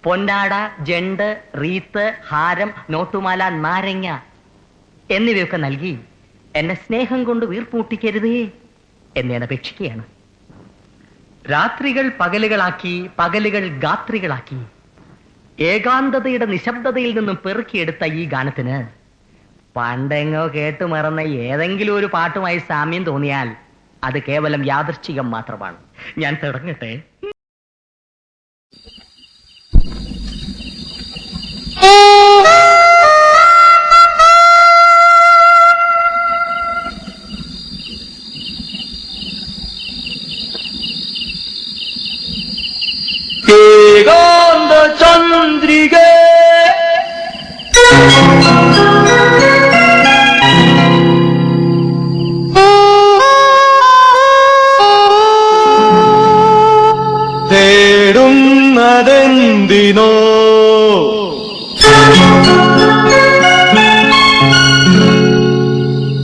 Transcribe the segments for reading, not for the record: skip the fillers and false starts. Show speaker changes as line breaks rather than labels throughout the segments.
പൊന്നാട, ജണ്ട്, റീത്ത്, ഹാരം, നോട്ടുമാല, നാരങ്ങ എന്നിവയൊക്കെ നൽകി എന്നെ സ്നേഹം കൊണ്ട് വീർപ്പൂട്ടിക്കരുതേ എന്ന് ഞാൻ അപേക്ഷിക്കുകയാണ്. രാത്രികൾ പകലുകളാക്കി, പകലുകൾ ഗാത്രികളാക്കി, ഏകാന്തതയുടെ നിശബ്ദതയിൽ നിന്നും പെറുക്കിയെടുത്ത ഈ ഗാനത്തിന് പണ്ടെങ്ങോ കേട്ടു മറന്ന ഏതെങ്കിലും ഒരു പാട്ടുമായി സാമ്യം തോന്നിയാൽ അത് കേവലം യാദൃശ്ചികം മാത്രമാണ്. ഞാൻ തുടങ്ങട്ടെ. ഏകാന്ത ചന്ദ്രിക തേടുന്നതെന്തിനോ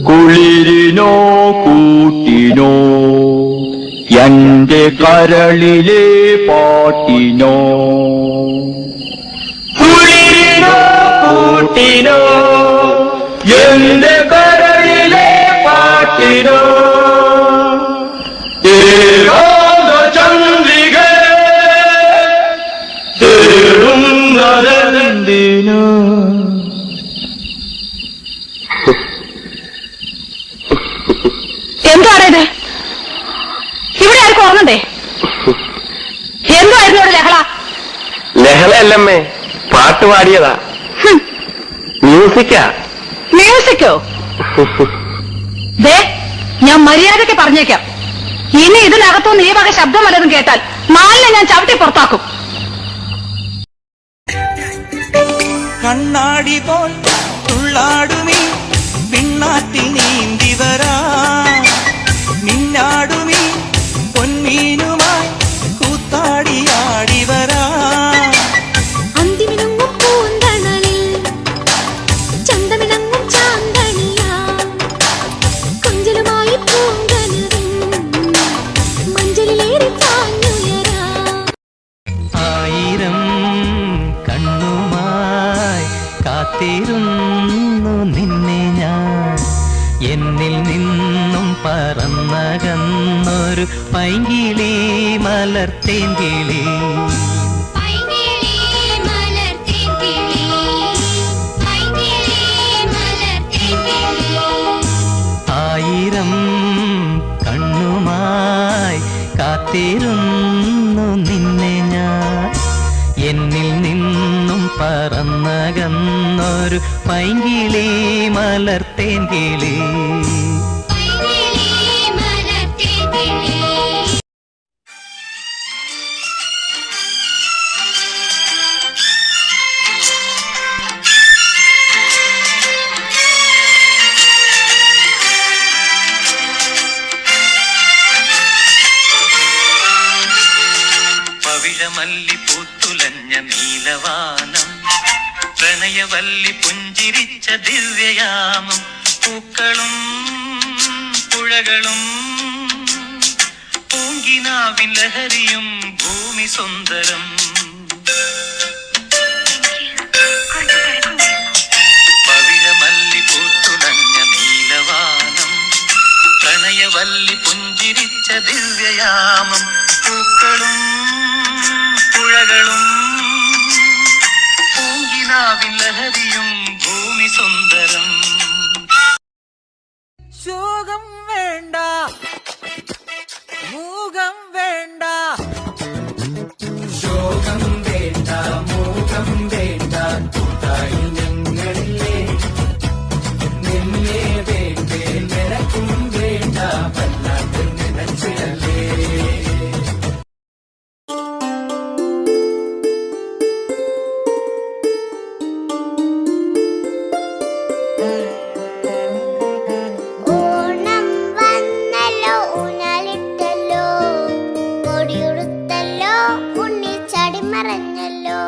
കുളിരിനോ കൂട്ടിനോ എന്റെ കരളിലെ പാട്ടിനോ കുളിരിനോ കൂട്ടിനോ എന്റെ കരളിലെ പാട്ടിനോ ഏകാന്ത ചന്ദ്രിക തേടുന്നതെന്തിനോ.
എന്താണിത്? ഇവിടെ ആർക്കും ഓർമ്മണ്ടേ? എന്തായിരുന്നു ഇവിടെ ലഹള?
ലഹളയല്ലമ്മേ, പാട്ട് പാടിയതാ. മ്യൂസിക്കാ.
മ്യൂസിക്കോ? ദേ, ഞാൻ മര്യാദയ്ക്ക് പറഞ്ഞേക്കാം, ഇനി ഇതിനകത്തുനിന്ന് ഈ വക ശബ്ദം വല്ലതും കേട്ടാൽ നാലിനെ ഞാൻ ചവിട്ടി പുറത്താക്കും.
കണ്ണാടി പോൽ തുള്ളാടുമീ പിണ്ണാറ്റിൽ നീന്തി വരാ, മിന്നാടുമീ പൊന്മീനുമായി കൂത്താടിയാടി വരാ.
അന്തിമിനുങ്ങും പൂന്തണലിൽ ചന്തമിണങ്ങും ചാന്തണിയാ, കൊഞ്ചലുമായി പൂങ്കനറും മഞ്ചലിലേറി ചാഞ്ഞുയരാ.
ആയിരം കണ്ണുമായി കാത്തിരുന്നു നിന്നെ ഞാൻ, എന്നിൽ നിന്നും പറന്നകന്നൊരു പൈങ്കിളി മലർത്തേങ്കിളി. ആയിരം കണ്ണുമായി കാത്തിരുന്നു നിന്നെ ഞാൻ, എന്നിൽ നിന്നും പറന്നകന്നൊരു പൈങ്കിളി മലർത്തേങ്കിളി. പവിഴമല്ലി പൂത്തുലഞ്ഞ നീലവാനം, പ്രണയവല്ലി പുഞ്ചിരിച്ച ദിവ്യയാമം, പൂക്കളും പുഴകളും പൂങ്കിനാവിൻ ലഹരിയും ഭൂമി സുന്ദരം. പവിഴമല്ലി പൂത്തുലഞ്ഞ നീലവാനം, പ്രണയവല്ലി പുഞ്ചിരിച്ച ദിവ്യയാമം, പൂക്കളും പുഴകളും പൂങ്കിനാവിൻ ലഹരിയും ഭൂമി സുന്ദരം.
ശോകം വേണ്ട, മൂകം വേണ്ട, ശോകം വേണ്ട, മൂകം വേണ്ട, കൂട്ടായി ഞങ്ങളില്ലേ, നിന്നെ വേണ്ടേ, നിനക്കും വേണ്ട, വല്ലാണ്ട് നിനച്ചിടല്ലേ.
ഓണം വന്നല്ലോ, ഊഞ്ഞാലിട്ടല്ലോ, കൊടിയുടുത്തല്ലോ, ഉണ്ണി ചാടി മറഞ്ഞല്ലോ.